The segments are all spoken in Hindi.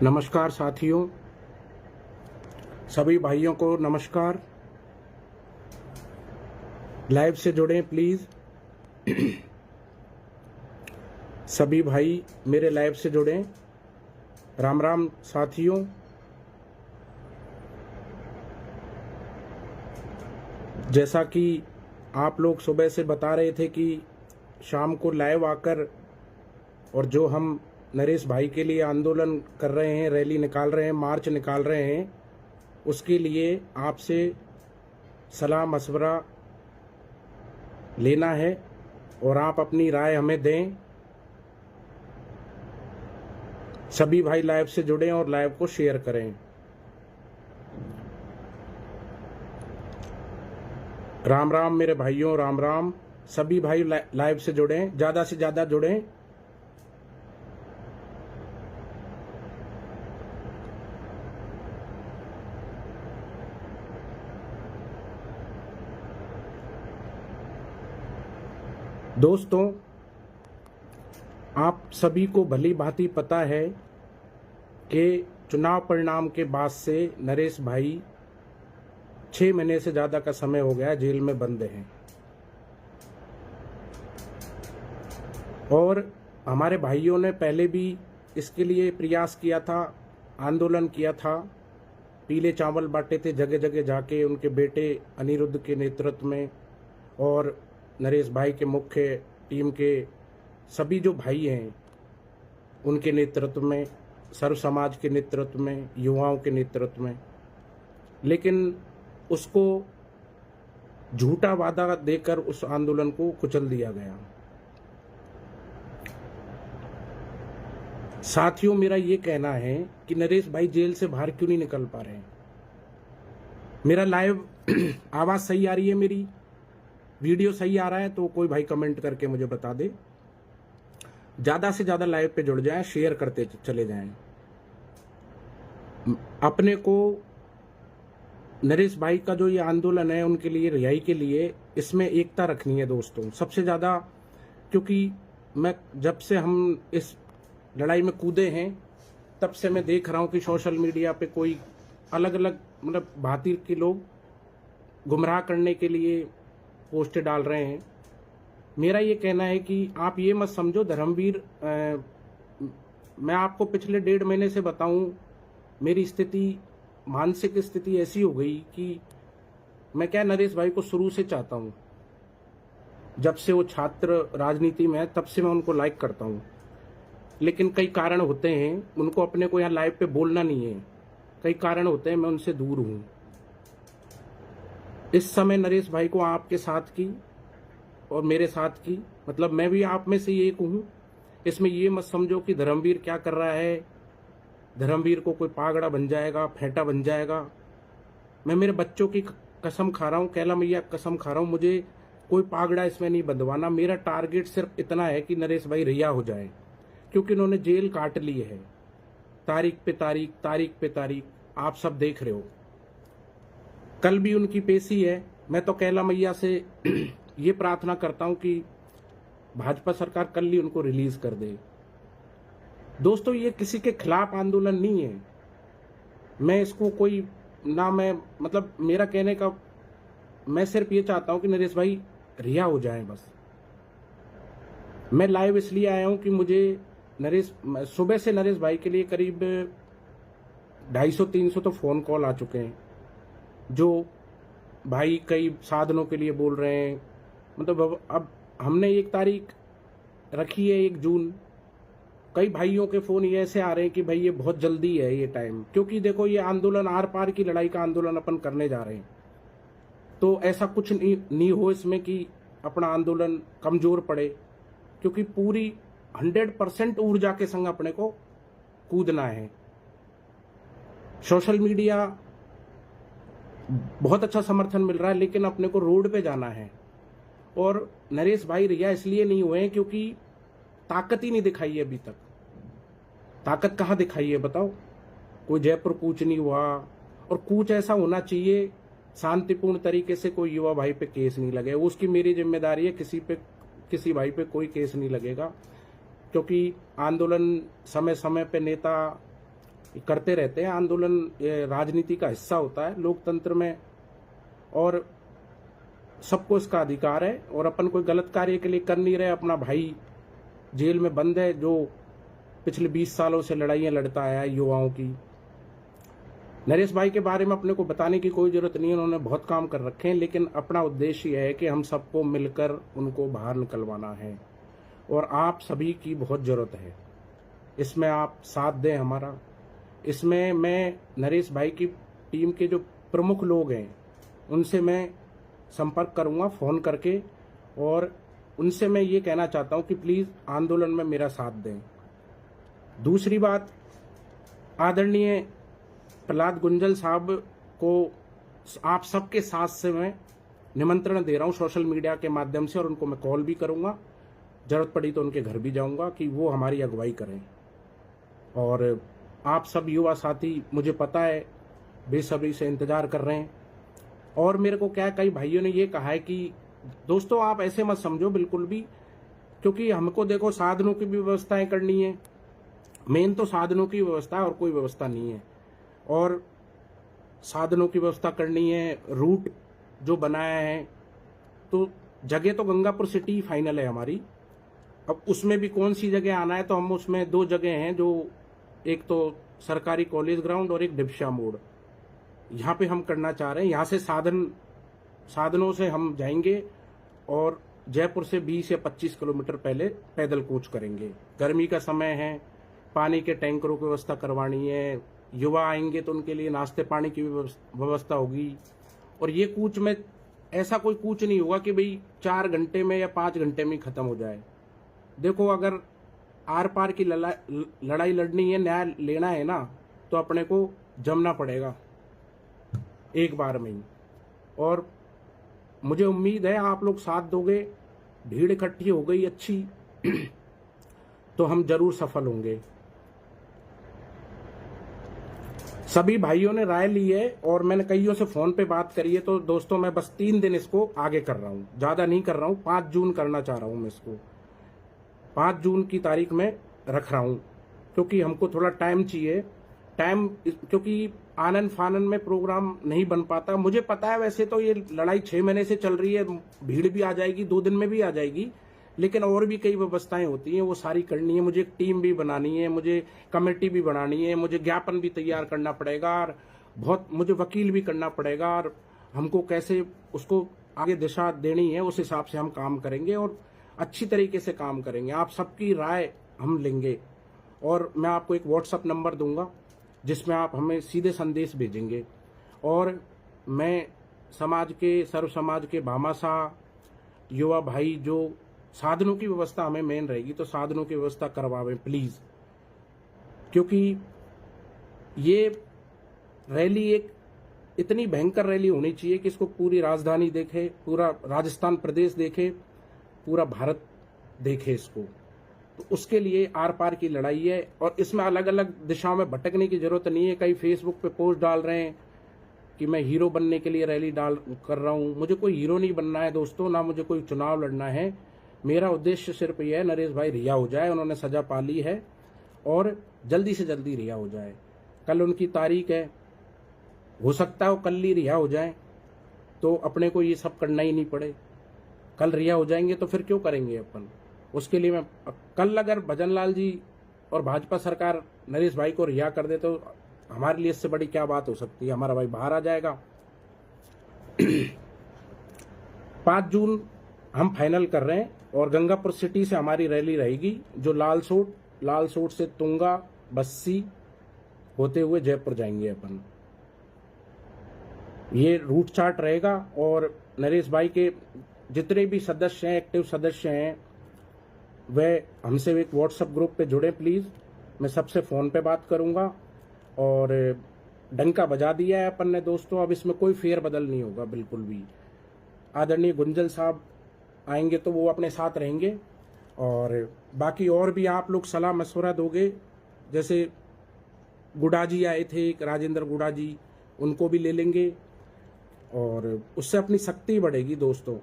नमस्कार साथियों, सभी भाइयों को नमस्कार। लाइव से जुड़ें प्लीज़। सभी भाई मेरे लाइव से जुड़ें। राम राम साथियों। जैसा कि आप लोग सुबह से बता रहे थे कि शाम को लाइव आकर और जो हम नरेश भाई के लिए आंदोलन कर रहे हैं, रैली निकाल रहे हैं, मार्च निकाल रहे हैं, उसके लिए आपसे सलाह मशवरा लेना है और आप अपनी राय हमें दें। सभी भाई लाइव से जुड़ें और लाइव को शेयर करें। राम राम मेरे भाइयों, राम राम। सभी भाई लाइव से जुड़ें, ज़्यादा से ज़्यादा जुड़ें। दोस्तों, आप सभी को भली भांति पता है कि चुनाव परिणाम के बाद से नरेश भाई 6 महीने से ज़्यादा का समय हो गया जेल में बंद हैं और हमारे भाइयों ने पहले भी इसके लिए प्रयास किया था, आंदोलन किया था, पीले चावल बांटे थे जगह जगह जाके उनके बेटे अनिरुद्ध के नेतृत्व में और नरेश भाई के मुख्य टीम के सभी जो भाई हैं उनके नेतृत्व में, सर्व समाज के नेतृत्व में, युवाओं के नेतृत्व में। लेकिन उसको झूठा वादा देकर उस आंदोलन को कुचल दिया गया। साथियों, मेरा ये कहना है कि नरेश भाई जेल से बाहर क्यों नहीं निकल पा रहे हैं। मेरा लाइव आवाज सही आ रही है, मेरी वीडियो सही आ रहा है तो कोई भाई कमेंट करके मुझे बता दे। ज्यादा से ज्यादा लाइव पे जुड़ जाएं, शेयर करते चले जाएं। अपने को नरेश भाई का जो ये आंदोलन है उनके लिए, रिहाई के लिए, इसमें एकता रखनी है दोस्तों सबसे ज्यादा। क्योंकि मैं जब से हम इस लड़ाई में कूदे हैं तब से मैं देख रहा हूं कि सोशल मीडिया पे कोई अलग अलग मतलब भांति के लोग गुमराह करने के लिए पोस्टें डाल रहे हैं। मेरा ये कहना है कि आप ये मत समझो धर्मवीर, मैं आपको पिछले 1.5 महीने से बताऊं, मेरी स्थिति, मानसिक स्थिति ऐसी हो गई कि मैं क्या नरेश भाई को शुरू से चाहता हूं। जब से वो छात्र राजनीति में है तब से मैं उनको लाइक करता हूं, लेकिन कई कारण होते हैं, उनको अपने को यहाँ लाइव पे बोलना नहीं है, कई कारण होते हैं, मैं उनसे दूर हूं। इस समय नरेश भाई को आपके साथ की और मेरे साथ की, मतलब मैं भी आप में से एक हूं। इसमें ये मत समझो कि धर्मवीर क्या कर रहा है, धर्मवीर को कोई पागड़ा बन जाएगा, फेंटा बन जाएगा। मैं मेरे बच्चों की कसम खा रहा हूं, कैला मैया कसम खा रहा हूं, मुझे कोई पागड़ा इसमें नहीं बंधवाना। मेरा टारगेट सिर्फ इतना है कि नरेश भाई रिहा हो जाए, क्योंकि उन्होंने जेल काट ली है, तारीख पे तारीख, तारीख पे तारीख, आप सब देख रहे हो। कल भी उनकी पेशी है। मैं तो कैला मैया से ये प्रार्थना करता हूं कि भाजपा सरकार कल ही उनको रिलीज कर दे। दोस्तों, ये किसी के खिलाफ आंदोलन नहीं है। मैं इसको कोई ना, मैं मतलब मेरा कहने का, मैं सिर्फ ये चाहता हूं कि नरेश भाई रिहा हो जाएं बस। मैं लाइव इसलिए आया हूं कि मुझे सुबह से नरेश भाई के लिए करीब 250-300 तो फोन कॉल आ चुके हैं, जो भाई कई साधनों के लिए बोल रहे हैं। मतलब अब हमने 1 तारीख रखी है, 1 जून। कई भाइयों के फोन ये ऐसे आ रहे हैं कि भाई ये बहुत जल्दी है ये टाइम, क्योंकि देखो ये आंदोलन आर पार की लड़ाई का आंदोलन अपन करने जा रहे हैं। तो ऐसा कुछ नहीं हो इसमें कि अपना आंदोलन कमजोर पड़े, क्योंकि पूरी 100% ऊर्जा के संग अपने को कूदना है। सोशल मीडिया बहुत अच्छा समर्थन मिल रहा है, लेकिन अपने को रोड पे जाना है। और नरेश भाई रिहा इसलिए नहीं हुए हैं क्योंकि ताकत ही नहीं दिखाई है अभी तक। ताकत कहाँ दिखाई है बताओ? कोई जयपुर कूच नहीं हुआ, और कूच ऐसा होना चाहिए शांतिपूर्ण तरीके से, कोई युवा भाई पे केस नहीं लगे, उसकी मेरी जिम्मेदारी है। किसी भाई पे कोई केस नहीं लगेगा, क्योंकि आंदोलन समय समय पे नेता ये करते रहते हैं आंदोलन, ये राजनीति का हिस्सा होता है लोकतंत्र में, और सबको इसका अधिकार है। और अपन कोई गलत कार्य के लिए कर नहीं रहे। अपना भाई जेल में बंद है जो पिछले 20 सालों से लड़ाइयां लड़ता आया है युवाओं की। नरेश भाई के बारे में अपने को बताने की कोई जरूरत नहीं है, उन्होंने बहुत काम कर रखे हैं, लेकिन अपना उद्देश्य यह है कि हम सबको मिलकर उनको बाहर निकलवाना है, और आप सभी की बहुत जरूरत है। इसमें आप साथ दें हमारा। इसमें मैं नरेश भाई की टीम के जो प्रमुख लोग हैं उनसे मैं संपर्क करूंगा फ़ोन करके, और उनसे मैं ये कहना चाहता हूं कि प्लीज़ आंदोलन में मेरा साथ दें। दूसरी बात, आदरणीय प्रहलाद गुंजल साहब को आप सबके साथ से मैं निमंत्रण दे रहा हूं सोशल मीडिया के माध्यम से, और उनको मैं कॉल भी करूंगा, जरूरत पड़ी तो उनके घर भी जाऊंगा कि वो हमारी अगुवाई करें। और आप सब युवा साथी, मुझे पता है, बेसब्री से इंतजार कर रहे हैं। और मेरे को क्या, कई भाइयों ने ये कहा है कि दोस्तों आप ऐसे मत समझो बिल्कुल भी, क्योंकि हमको देखो साधनों की भी व्यवस्थाएं करनी है। मेन तो साधनों की व्यवस्था है और कोई व्यवस्था नहीं है। और साधनों की व्यवस्था करनी है, रूट जो बनाया है, तो जगह तो गंगापुर सिटी फाइनल है हमारी। अब उसमें भी कौन सी जगह आना है, तो हम उसमें 2 जगह हैं, जो एक तो सरकारी कॉलेज ग्राउंड और एक डिप्शा मोड़, यहाँ पे हम करना चाह रहे हैं। यहाँ से साधनों से हम जाएंगे और जयपुर से 20 या 25 किलोमीटर पहले पैदल कूच करेंगे। गर्मी का समय है, पानी के टैंकरों की व्यवस्था करवानी है, युवा आएंगे तो उनके लिए नाश्ते पानी की भी व्यवस्था होगी। और ये कूच में ऐसा कोई कूच नहीं होगा कि भाई 4 घंटे में या 5 घंटे में खत्म हो जाए। देखो, अगर आर पार की लड़ाई लड़नी है, न्याय लेना है ना, तो अपने को जमना पड़ेगा एक बार में ही। और मुझे उम्मीद है आप लोग साथ दोगे। भीड़ इकट्ठी हो गई अच्छी तो हम जरूर सफल होंगे। सभी भाइयों ने राय ली है और मैंने कईयों से फोन पे बात करी है। तो दोस्तों, मैं बस 3 दिन इसको आगे कर रहा हूँ, ज्यादा नहीं कर रहा हूँ। 5 जून करना चाह रहा हूँ मैं इसको, 5 जून की तारीख में रख रहा हूँ, क्योंकि हमको थोड़ा टाइम चाहिए। क्योंकि आनन फानन में प्रोग्राम नहीं बन पाता। मुझे पता है वैसे तो ये लड़ाई 6 महीने से चल रही है, भीड़ भी आ जाएगी, 2 दिन में भी आ जाएगी, लेकिन और भी कई व्यवस्थाएं होती हैं, वो सारी करनी है। मुझे एक टीम भी बनानी है, मुझे कमेटी भी बनानी है, मुझे ज्ञापन भी तैयार करना पड़ेगा, और बहुत मुझे वकील भी करना पड़ेगा, और हमको कैसे उसको आगे दिशा देनी है उस हिसाब से हम काम करेंगे और अच्छी तरीके से काम करेंगे। आप सबकी राय हम लेंगे, और मैं आपको एक व्हाट्सएप नंबर दूंगा जिसमें आप हमें सीधे संदेश भेजेंगे। और मैं समाज के, सर्व समाज के भामाशाह युवा भाई, जो साधनों की व्यवस्था हमें मेन रहेगी, तो साधनों की व्यवस्था करवावें प्लीज, क्योंकि ये रैली एक इतनी भयंकर रैली होनी चाहिए कि इसको पूरी राजधानी देखे, पूरा राजस्थान प्रदेश देखे, पूरा भारत देखे इसको। तो उसके लिए आर पार की लड़ाई है, और इसमें अलग अलग दिशाओं में भटकने की जरूरत नहीं है। कई फेसबुक पे पोस्ट डाल रहे हैं कि मैं हीरो बनने के लिए रैली कर रहा हूं। मुझे कोई हीरो नहीं बनना है दोस्तों, ना मुझे कोई चुनाव लड़ना है। मेरा उद्देश्य सिर्फ यह है, नरेश भाई रिहा हो जाए, उन्होंने सजा पा ली है, और जल्दी से जल्दी रिहा हो जाए। कल उनकी तारीख है, हो सकता है वो कल ही रिहा हो जाए, तो अपने को ये सब करना ही नहीं पड़े। कल रिहा हो जाएंगे तो फिर क्यों करेंगे अपन। उसके लिए मैं कल अगर भजन लाल जी और भाजपा सरकार नरेश भाई को रिहा कर दे तो हमारे लिए इससे बड़ी क्या बात हो सकती है। हमारा भाई बाहर आ जाएगा। 5 जून हम फाइनल कर रहे हैं, और गंगापुर सिटी से हमारी रैली रहेगी, जो लालसोट से तुंगा बस्सी होते हुए जयपुर जाएंगे अपन। ये रूट चार्ट रहेगा, और नरेश भाई के जितने भी सदस्य हैं, एक्टिव सदस्य हैं, वह हमसे एक व्हाट्सएप ग्रुप पे जुड़े प्लीज़। मैं सबसे फ़ोन पे बात करूंगा, और डंका बजा दिया है अपन ने दोस्तों। अब इसमें कोई फेर बदल नहीं होगा बिल्कुल भी। आदरणीय गुंजल साहब आएंगे तो वो अपने साथ रहेंगे, और बाकी और भी आप लोग सलाह मशवरा दोगे। जैसे गुडा जी आए थे, राजेंद्र गुडा जी, उनको भी ले लेंगे, और उससे अपनी शक्ति बढ़ेगी दोस्तों।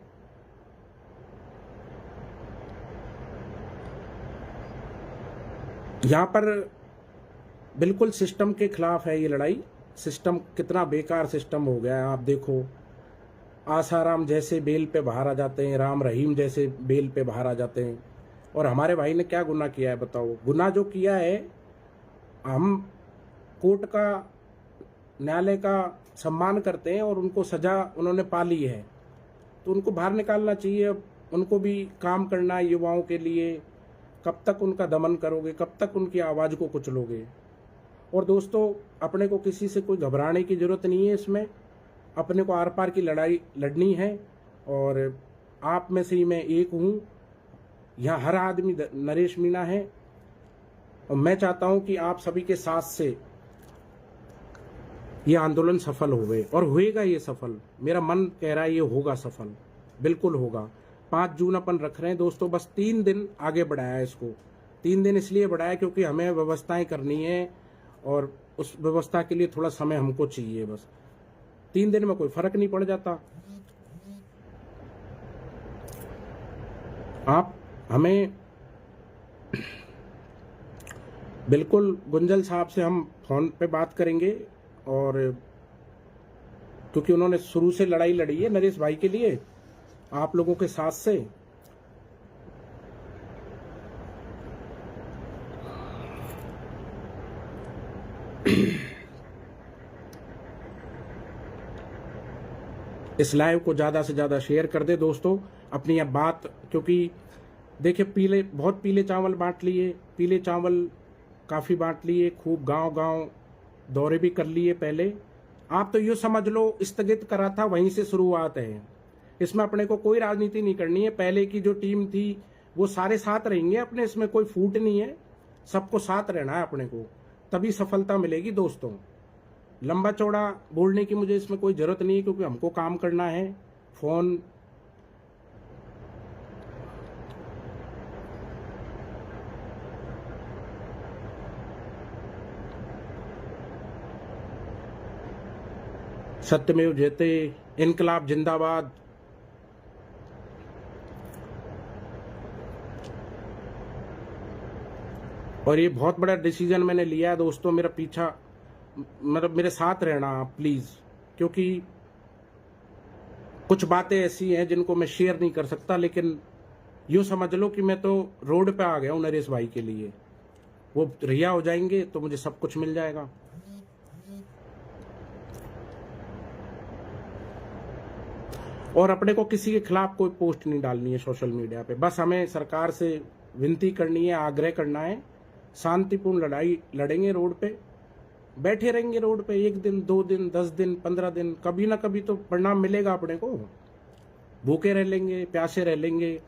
यहाँ पर बिल्कुल सिस्टम के खिलाफ है ये लड़ाई। सिस्टम कितना बेकार सिस्टम हो गया है, आप देखो। आसाराम जैसे बेल पे बाहर आ जाते हैं, राम रहीम जैसे बेल पे बाहर आ जाते हैं। और हमारे भाई ने क्या गुनाह किया है बताओ? गुनाह जो किया है, हम कोर्ट का, न्यायालय का सम्मान करते हैं और उनको सजा उन्होंने पा ली है, तो उनको बाहर निकालना चाहिए। अब उनको भी काम करना है युवाओं के लिए। कब तक उनका दमन करोगे? कब तक उनकी आवाज़ को कुचलोगे? और दोस्तों, अपने को किसी से कोई घबराने की ज़रूरत नहीं है इसमें। अपने को आर पार की लड़ाई लड़नी है, और आप में से ही मैं एक हूँ। यहाँ हर आदमी नरेश मीणा है, और मैं चाहता हूँ कि आप सभी के साथ से ये आंदोलन सफल होवे, और होएगा ये सफल। मेरा मन कह रहा है ये होगा सफल, बिल्कुल होगा। 5 जून अपन रख रहे हैं दोस्तों, बस 3 दिन आगे बढ़ाया है इसको। 3 दिन इसलिए बढ़ाया क्योंकि हमें व्यवस्थाएं करनी है, और उस व्यवस्था के लिए थोड़ा समय हमको चाहिए। बस 3 दिन में कोई फर्क नहीं पड़ जाता। आप हमें बिल्कुल, गुंजल साहब से हम फोन पे बात करेंगे, और क्योंकि उन्होंने शुरू से लड़ाई लड़ी है नरेश भाई के लिए, आप लोगों के साथ से। इस लाइव को ज़्यादा से ज़्यादा शेयर कर दे दोस्तों, अपनी अब बात। क्योंकि देखिए, बहुत पीले चावल बांट लिए, पीले चावल काफ़ी बांट लिए, खूब गांव गांव दौरे भी कर लिए पहले। आप तो ये समझ लो स्थगित करा था, वहीं से शुरुआत है। इसमें अपने को कोई राजनीति नहीं करनी है। पहले की जो टीम थी वो सारे साथ रहेंगे अपने, इसमें कोई फूट नहीं है। सबको साथ रहना है अपने को, तभी सफलता मिलेगी दोस्तों। लंबा चौड़ा बोलने की मुझे इसमें कोई जरूरत नहीं है, क्योंकि हमको काम करना है। फोन सत्यमेव जयते, इनकलाब जिंदाबाद। और ये बहुत बड़ा डिसीजन मैंने लिया है दोस्तों। मेरा पीछा, मतलब मेरे साथ रहना आप प्लीज, क्योंकि कुछ बातें ऐसी हैं जिनको मैं शेयर नहीं कर सकता, लेकिन यूं समझ लो कि मैं तो रोड पे आ गया हूं नरेश भाई के लिए। वो रिहा हो जाएंगे तो मुझे सब कुछ मिल जाएगा। और अपने को किसी के खिलाफ कोई पोस्ट नहीं डालनी है सोशल मीडिया पे। बस हमें सरकार से विनती करनी है, आग्रह करना है। शांतिपूर्ण लड़ाई लड़ेंगे रोड पे, बैठे रहेंगे रोड पे 1 दिन 2 दिन 10 दिन 15 दिन, कभी ना कभी तो परिणाम मिलेगा अपने को। भूखे रह लेंगे, प्यासे रह लेंगे।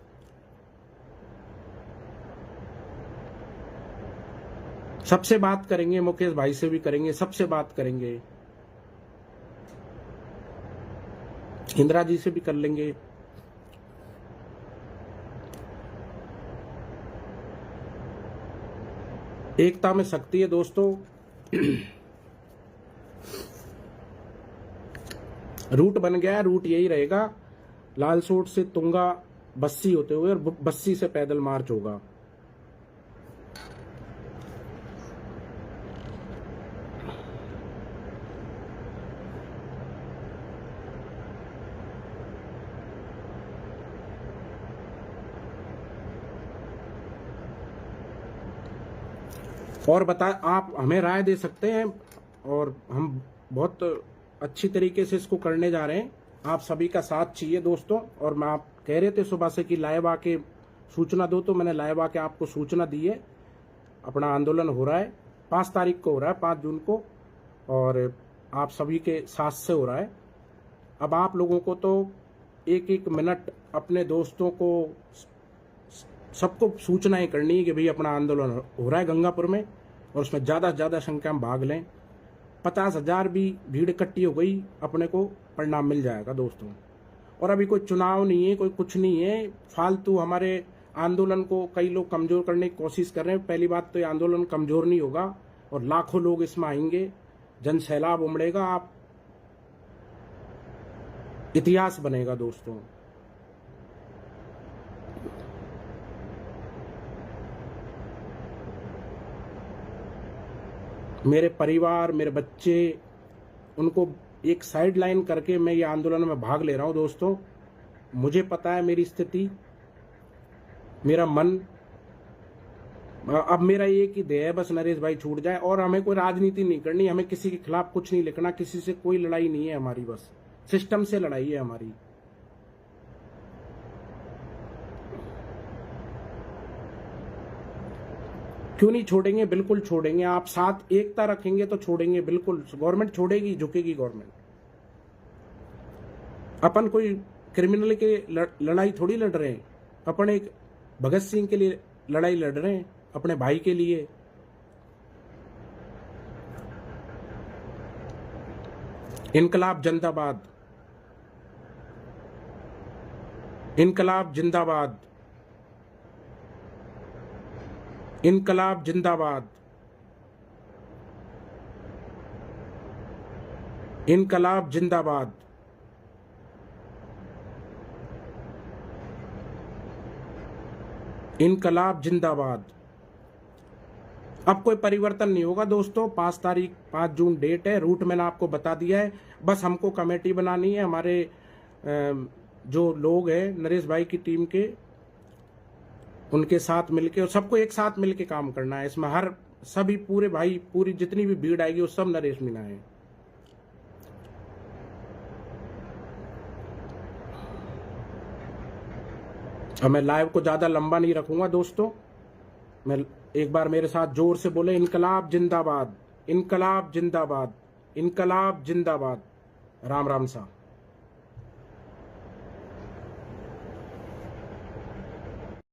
सबसे बात करेंगे, मुकेश भाई से भी करेंगे, सबसे बात करेंगे, इंदिरा जी से भी कर लेंगे। एकता में शक्ति है दोस्तों। रूट बन गया, रूट यही रहेगा, लालसोट से तुंगा बस्सी होते हुए, और बस्सी से पैदल मार्च होगा। और बता, आप हमें राय दे सकते हैं, और हम बहुत अच्छी तरीके से इसको करने जा रहे हैं। आप सभी का साथ चाहिए दोस्तों। और मैं, आप कह रहे थे सुबह से कि लाइव आके सूचना दो, तो मैंने लाइव आके आपको सूचना दी है। अपना आंदोलन हो रहा है, 5 तारीख को हो रहा है, 5 जून को, और आप सभी के साथ से हो रहा है। अब आप लोगों को तो 1-1 मिनट अपने दोस्तों को, सबको सूचनाएं करनी है कि भाई अपना आंदोलन हो रहा है गंगापुर में, और उसमें ज़्यादा से ज़्यादा संख्या में भाग लें। 50,000 भी भीड़ इकट्ठी हो गई, अपने को परिणाम मिल जाएगा दोस्तों। और अभी कोई चुनाव नहीं है, कोई कुछ नहीं है। फालतू हमारे आंदोलन को कई लोग कमजोर करने की कोशिश कर रहे हैं। पहली बात तो ये आंदोलन कमजोर नहीं होगा, और लाखों लोग इसमें आएंगे, जन सैलाब उमड़ेगा, आप इतिहास बनेगा दोस्तों। मेरे परिवार, मेरे बच्चे, उनको एक साइड लाइन करके मैं ये आंदोलन में भाग ले रहा हूँ दोस्तों। मुझे पता है मेरी स्थिति, मेरा मन। अब मेरा एक ही ध्येय है, बस नरेश भाई छूट जाए। और हमें कोई राजनीति नहीं करनी, हमें किसी के खिलाफ कुछ नहीं लिखना, किसी से कोई लड़ाई नहीं है हमारी, बस सिस्टम से लड़ाई है हमारी। क्यों नहीं छोड़ेंगे, बिल्कुल छोड़ेंगे। आप साथ एकता रखेंगे तो छोड़ेंगे बिल्कुल। गवर्नमेंट छोड़ेगी, झुकेगी गवर्नमेंट। अपन कोई क्रिमिनल के लड़ाई थोड़ी लड़ रहे हैं, अपन एक भगत सिंह के लिए लड़ाई लड़ रहे हैं, अपने भाई के लिए। इनकलाब जिंदाबाद, इनकलाब जिंदाबाद, इनकलाब जिंदाबाद, इनकलाब जिंदाबाद। इनकलाब जिंदाबाद। अब कोई परिवर्तन नहीं होगा दोस्तों। 5 जून डेट है, रूट मैंने आपको बता दिया है। बस हमको कमेटी बनानी है, हमारे जो लोग हैं नरेश भाई की टीम के, उनके साथ मिलके, और सबको एक साथ मिलके काम करना है। इसमें हर सभी पूरे भाई, पूरी जितनी भी भीड़ आएगी वो सब नरेश मीना है। अब मैं लाइव को ज्यादा लंबा नहीं रखूंगा दोस्तों। मैं एक बार मेरे साथ जोर से बोले, इनकलाब जिंदाबाद, इनकलाब जिंदाबाद, इनकलाब जिंदाबाद। राम राम सा।